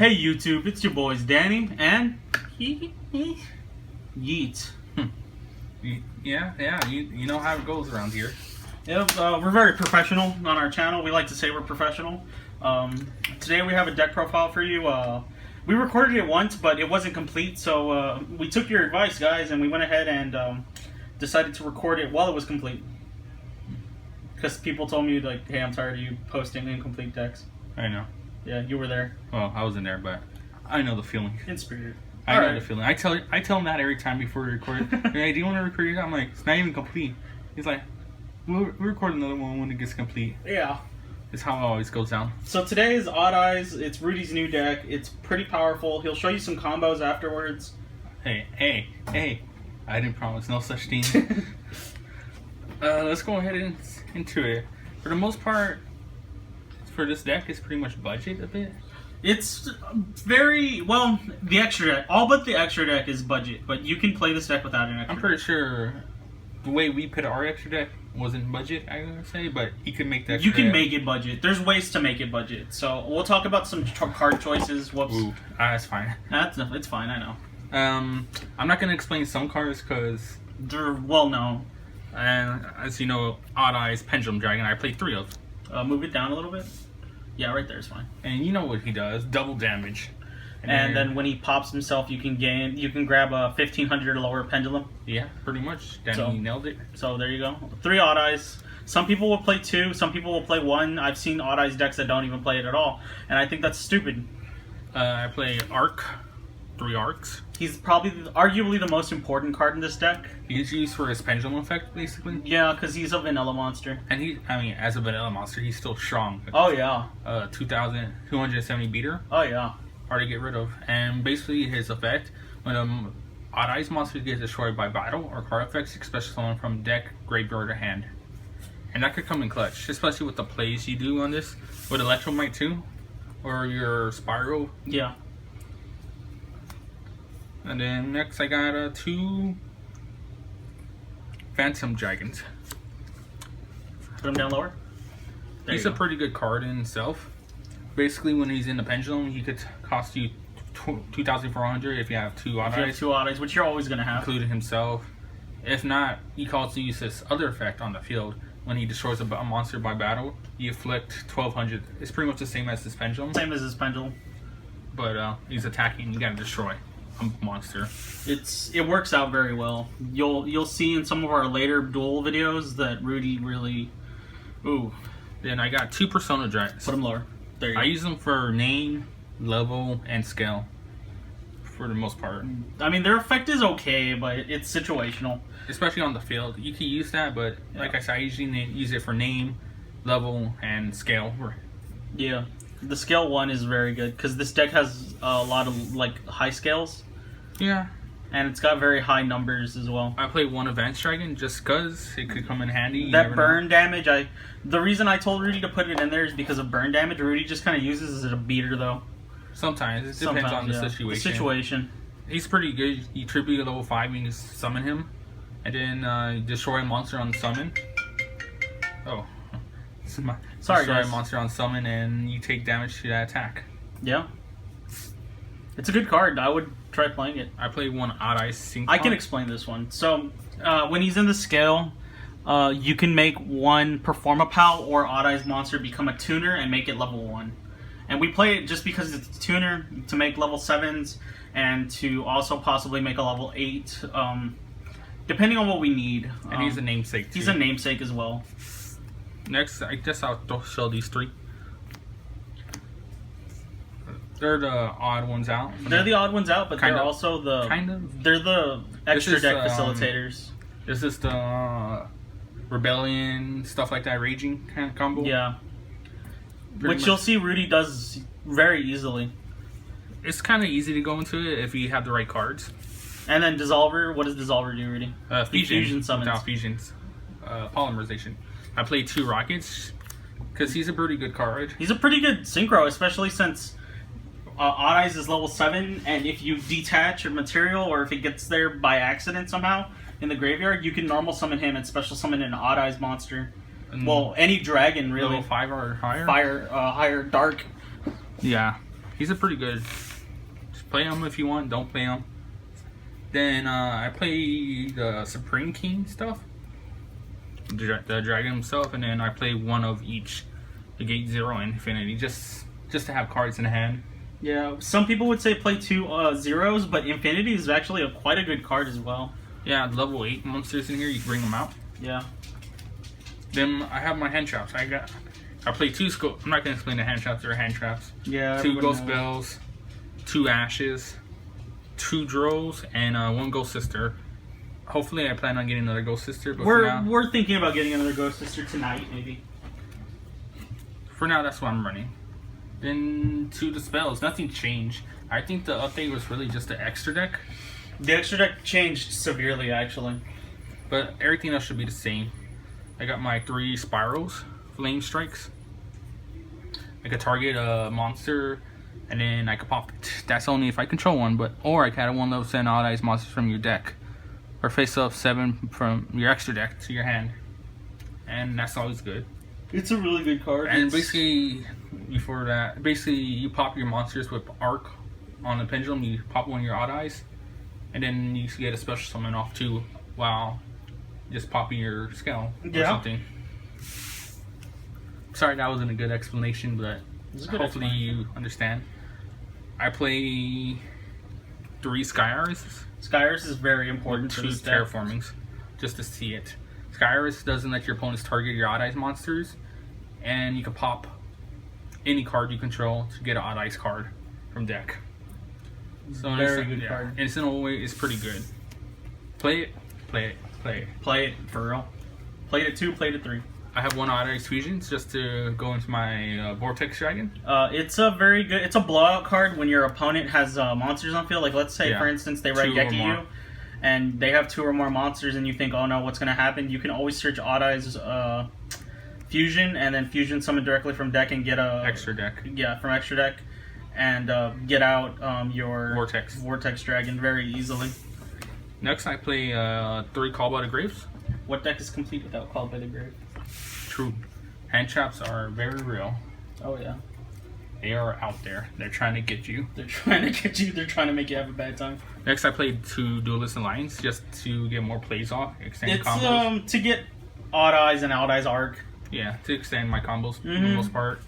Hey YouTube, it's your boys Danny and Yeet. Yeah, you know how it goes around here. Yeah, we're very professional on our channel. We like to say we're professional. Today we have a deck profile for you. We recorded it once, but it wasn't complete, so we took your advice, guys, and we went ahead and decided to record it while it was complete. Because people told me, like, hey, I'm tired of you posting incomplete decks. I know. Yeah, you were there. Well, I wasn't there, but I know the feeling. In spirit. I know the feeling. I tell him that every time before we record. Hey, do you want to record it? I'm like, it's not even complete. He's like, we'll record another one when it gets complete. Yeah. It's how it always goes down. So today is Odd Eyes. It's Rudy's new deck. It's pretty powerful. He'll show you some combos afterwards. Hey. I didn't promise no such thing. Let's go ahead and into it. For the most part, for this deck, it's pretty much budget a bit. It's very, well, the extra deck, all but the extra deck is budget, but you can play this deck without an extra I'm pretty sure the way we put our extra deck wasn't budget, I would say, but you can make that. You can make it budget. There's ways to make it budget. So we'll talk about some card choices. Whoops. Ooh, that's fine. It's fine, I know. I'm not going to explain some cards because They're well known. And as you know, Odd Eyes, Pendulum Dragon, I played 3 of. Move it down a little bit. Yeah, right there is fine. And you know what he does, double damage. And then when he pops himself, you can grab a 1500 lower pendulum. Yeah, pretty much. Then he nailed it. So there you go. 3 Odd Eyes. Some people will play 2. Some people will play 1. I've seen Odd Eyes decks that don't even play it at all, and I think that's stupid. I play Arc. 3 Arcs. He's probably arguably the most important card in this deck. He's used for his pendulum effect, basically. Yeah, because he's a vanilla monster. And as a vanilla monster, he's still strong. Oh yeah. 2,270 beater. Oh yeah. Hard to get rid of. And basically his effect, when Odd Eyes monster gets destroyed by battle or card effects, especially someone from deck, graveyard, or hand. And that could come in clutch, especially with the plays you do on this. With Electromite too, or your Spiral. Yeah. And then next I got 2 Phantom Dragons. Put him down lower. He's a pretty good card in himself. Basically, when he's in the pendulum, he could cost you 2,400 if you have 2 Odd Eyes. If you have 2 Odd Eyes, which you're always gonna have. Including himself. If not, he can also use this other effect on the field. When he destroys a monster by battle, you inflict 1,200. It's pretty much the same as his pendulum. Same as his pendulum. But he's attacking. You gotta destroy a monster. It works out very well. You'll see in some of our later duel videos that Rudy really. Ooh. Then I got 2 Persona Dragons. Put him lower. There you go. I use them for name, level, and scale. For the most part. I mean, their effect is okay, but it's situational. Especially on the field. You can use that, but like I said, I usually use it for name, level, and scale. Yeah. The scale 1 is very good, because this deck has a lot of, like, high scales. Yeah. And it's got very high numbers as well. I played 1 Advanced Dragon just because it could come in handy. That burn damage, the reason I told Rudy to put it in there is because of burn damage. Rudy just kind of uses it as a beater, though. Sometimes. It depends on the situation. The situation. He's pretty good. You tribute at level 5, you can summon him. And then destroy a monster on summon. Oh. Sorry, destroy guys. a monster on summon and you take damage to that attack. Yeah. It's a good card. I would try playing it. I played 1 Odd Eyes Sync. I can explain this one. So, when he's in the scale, you can make 1 Performapal or Odd Eyes monster become a tuner and make it level 1. And we play it just because it's a tuner to make level 7s and to also possibly make a level 8, depending on what we need. And he's a namesake too. He's a namesake as well. Next, I guess I'll show these 3. They're the odd ones out. They're the odd ones out, but they're also the... They're the extra deck facilitators. This is the Rebellion, stuff like that, Raging kind of combo. Yeah. Which you'll see Rudy does very easily. It's kind of easy to go into it if you have the right cards. And then Dissolver, what does Dissolver do, Rudy? Fusion summons. Without fusions. Polymerization. I played 2 Rockets, because he's a pretty good card. He's a pretty good synchro, especially since Odd Eyes is level 7, and if you detach a material, or if it gets there by accident somehow in the graveyard, you can normal summon him and special summon an Odd Eyes monster. Well, any dragon, really. Level 5 or higher? Higher, dark. Yeah. He's a pretty good. Just play him if you want. Don't play him. Then I play the Supreme King stuff, the dragon himself, and then I play one of each, the Gate Zero and Infinity, just to have cards in hand. Yeah, some people would say play 2 zeros, but Infinity is actually quite a good card as well. Yeah, level 8 monsters in here. You can bring them out. Yeah. Then I have my hand traps. I play 2 scope. I'm not gonna explain the hand traps. They're hand traps. Yeah. 2 ghost bells, 2 ashes, 2 drows, and 1 ghost sister. Hopefully, I plan on getting another ghost sister. But we're thinking about getting another ghost sister tonight, maybe. For now, that's what I'm running. Then to the spells, nothing changed. I think the update was really just the extra deck. The extra deck changed severely, actually. But everything else should be the same. I got my 3 spirals, flame strikes. I could target a monster, and then I could pop it. That's only if I control one, or I can add 1 level 7 odd eyes monsters from your deck, or face up 7 from your extra deck to your hand, and that's always good. It's a really good card. And basically, before that, you pop your monsters with Arc on the pendulum. You pop 1 of your odd eyes, and then you get a special summon off too, while just popping your scale or something. Sorry, that wasn't a good explanation, but hopefully you understand. I play 3 Sky Iris. Sky Iris is very important. 2 terraformings, just to see it. Sky Iris doesn't let your opponents target your odd eyes monsters, and you can pop any card you control to get an odd eyes card from deck. So very good card. Instant way is pretty good. Play it, play it, play it. Play it for real. Played it 2, played it 3. I have 1 odd eyes fusions just to go into my Vortex Dragon. It's a very good. It's a blowout card when your opponent has monsters on field. Like let's say, for instance, they Raigeki you, and they have 2 or more monsters, and you think, oh no, what's gonna happen? You can always search Odd Eyes Fusion, and then Fusion summon directly from deck and get a extra deck. Yeah, from extra deck, and get out your Vortex Dragon very easily. Next, I play 3 Call by the Graves. What deck is complete without Call by the Grave? True. Hand traps are very real. Oh yeah. They are out there. They're trying to get you. They're trying to get you. They're trying to make you have a bad time. Next, I played 2 Duelist Alliance just to get more plays off, extend combos. To get Odd Eyes and Odd Eyes Arc. Yeah, to extend my combos for the most part.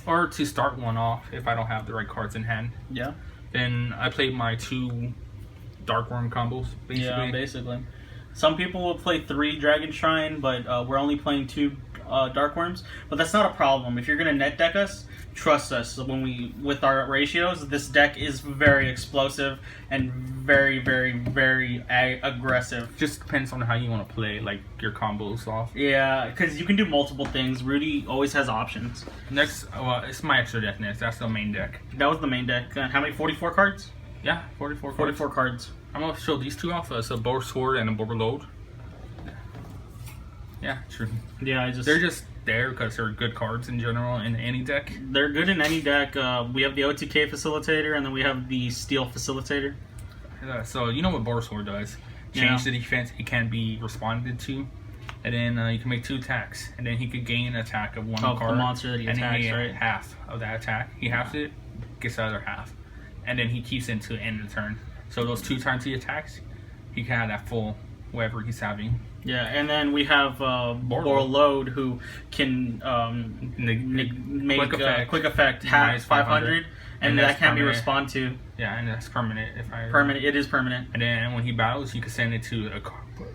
Or to start one off if I don't have the right cards in hand. Yeah. Then I played my 2 Dark Worm combos, basically. Yeah, basically. Some people will play 3 Dragon Shrine, but we're only playing 2 Dark Worms. But that's not a problem. If you're going to net deck us, trust us. With our ratios, this deck is very explosive and very, very, very aggressive. Just depends on how you want to play, like your combos off. Yeah, because you can do multiple things. Rudy always has options. Next, it's my extra deck next. That's the main deck. That was the main deck. How many? 44 cards? Yeah, 44 cards. 44 cards. I'm going to show these 2 off. It's a Boar Sword and a Boar Load. Yeah, true. Yeah, they're just there because they're good cards in general in any deck. They're good in any deck. We have the OTK Facilitator, and then we have the Steel Facilitator. So you know what Boar Sword does. Change the defense. It can be responded to. And then you can make 2 attacks. And then he could gain an attack of 1 card. The monster that he attacks, right? Half of that attack. He halves it, gets the other half. And then he keeps it until the end of the turn. So those 2 times he attacks, he can have that full whatever he's having. Yeah, and then we have Boar Load, who can make quick effect half 500, and that can be respond to. Yeah, and that's permanent. Permanent, it is permanent. And then when he battles, you can send it to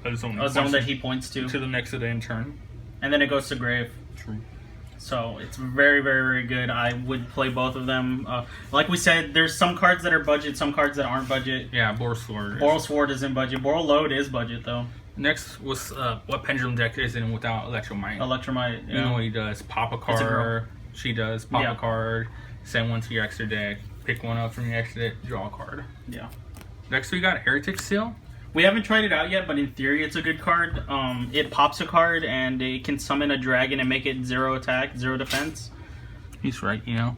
a zone that he points to the next of the end turn, and then it goes to grave. True. So it's very, very, very good. I would play both of them. Like we said, there's some cards that are budget, some cards that aren't budget. Yeah, Boar Sword. Boar Sword is in budget. Boar Load is budget, though. Next was what Pendulum deck is in without Electromite. Electromite, yeah. You know what he does? Pop a card. She does. Pop a card. Send 1 to your extra deck. Pick 1 up from your extra deck. Draw a card. Yeah. Next we got Heretic Seal. We haven't tried it out yet, but in theory it's a good card. It pops a card and it can summon a dragon and make it 0 attack, 0 defense. He's right, you know.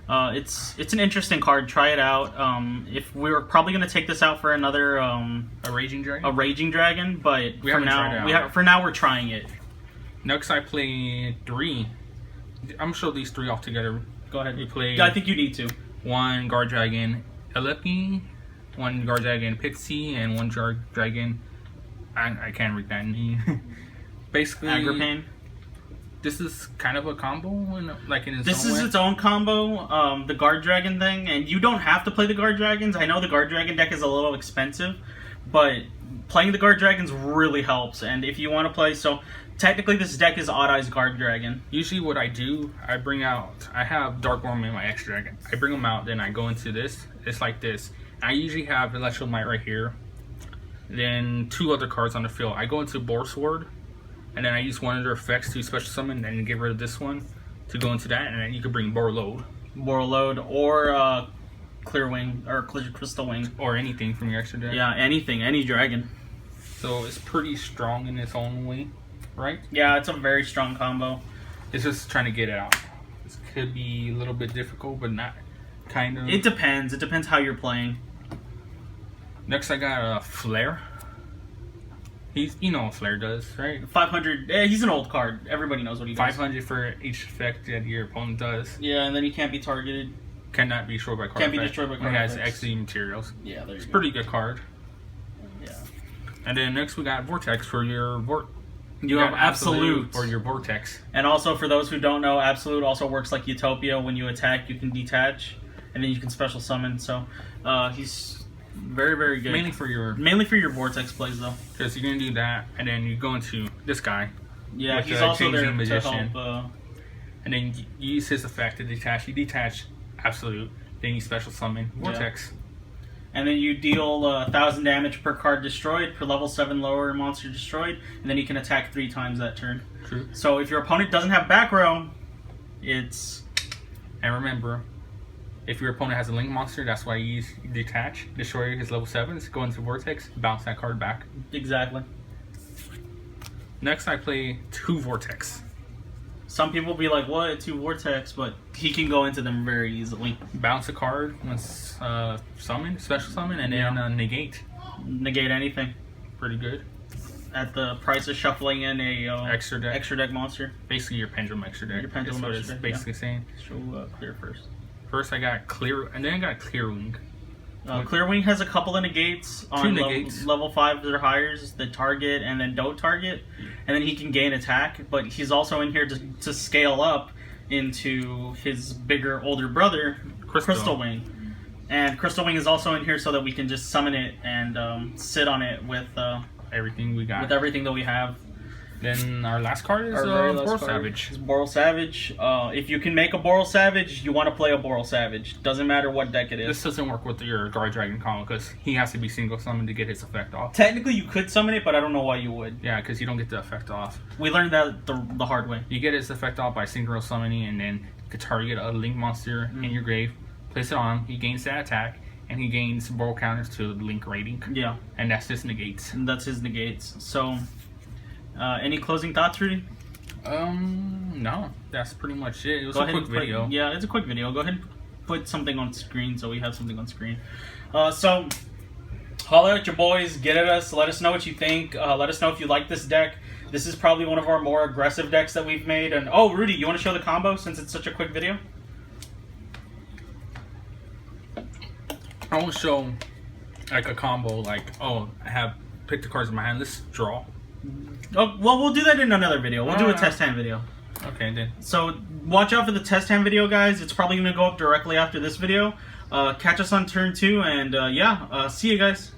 It's an interesting card. Try it out. If we were probably going to take this out for another a Raging Dragon. A Raging Dragon, but for now we're trying it. Next I play 3. I'm gonna show these 3 off together. Go ahead. We play. I think you need to. one Guard Dragon Elepi, one Guard Dragon Pixie, and one Guard Dragon. I can't read that name. Basically, Agripane. This is kind of a combo, in its This own is way. its own combo, the Guard Dragon thing, and you don't have to play the Guard Dragons. I know the Guard Dragon deck is a little expensive, but playing the Guard Dragons really helps. And if you want to play, so technically this deck is Odd Eyes Guard Dragon. Usually what I do, I have Dark Worm in my X Dragon. I bring them out, then I go into this. It's like this. I usually have Electromite right here. Then 2 other cards on the field. I go into Boar Sword, and then I use one of their effects to special summon, and get rid of this one to go into that, and then you can bring Boar Load. Borload or Clear Wing or Crystal Wing. Or anything from your extra deck. Yeah, anything, any dragon. So it's pretty strong in its own way, right? Yeah, it's a very strong combo. It's just trying to get it out. This could be a little bit difficult, but not kind of. It depends. It depends how you're playing. Next, I got a Flare. You know what Flare does, right? 500. He's an old card. Everybody knows what he does. 500 for each effect that your opponent does. Yeah, and then he can't be targeted. Cannot be destroyed by card Can't be effect. destroyed by It card has effects. XZ materials. Yeah, there you It's go. pretty good card. Yeah. And then next we got Vortex for your You have Absolute. for your Vortex. And also, for those who don't know, Absolute also works like Utopia. When you attack, you can detach, and then you can special summon. So, he's very, very good. Mainly for your Vortex plays, though. because you're gonna do that, and then you go into this guy, Yeah, With he's the also there Changing to Magician. help. and then you use his effect to detach. You detach Absolute, then you special summon Vortex. And then you deal 1,000 damage per card destroyed, per level 7 lower monster destroyed, and then you can attack 3 times that turn. True. So if your opponent doesn't have back row, it's... And remember, if your opponent has a Link monster, that's why you detach, destroy his level 7s, go into Vortex, bounce that card back. Exactly. Next, I play 2 Vortex. Some people be like, what, 2 Vortex? But he can go into them very easily. Bounce a card once summoned, special summon, and then negate. Negate anything. Pretty good. At the price of shuffling in a Extra deck. monster. Basically, your Pendulum extra deck. Your Pendulum is what extra it's deck, basically saying. Show clear first. First, I got Clear, and then I got Clear Wing. Clear Wing has a couple of negates on negates. level 5 or higher, the target and then don't target, and then he can gain attack, but he's also in here to scale up into his bigger, older brother, Crystal Wing. And Crystal Wing is also in here so that we can just summon it and sit on it with Everything we got. everything that we have. Then our last card is Our very last Boral card Savage. is Boral Savage. If you can make a Boral Savage, you want to play a Boral Savage. Doesn't matter what deck it is. This doesn't work with your Guard Dragon combo because he has to be single summoned to get his effect off. Technically, you could summon it, but I don't know why you would. Yeah, because you don't get the effect off. We learned that the hard way. You get his effect off by synchro summoning, and then you can target a Link monster in your grave, place it on him, he gains that attack, and he gains Boral counters to the Link rating. Yeah. And that's his negates. And that's his negates. So, any closing thoughts, Rudy? No. That's pretty much it. It was Go a ahead quick and put- video. Yeah, it's a quick video. Go ahead and put something on screen so we have something on screen. So, holler at your boys, get at us, let us know what you think. Let us know if you like this deck. This is probably one of our more aggressive decks that we've made. And oh, Rudy, you want to show the combo since it's such a quick video? I won't show like a combo like, oh, I have picked the cards in my hand, let's draw. Oh, well, we'll do that in another video. We'll do a test hand video. Okay, then. So watch out for the test hand video, guys. It's probably going to go up directly after this video. Catch us on turn 2, and see you guys.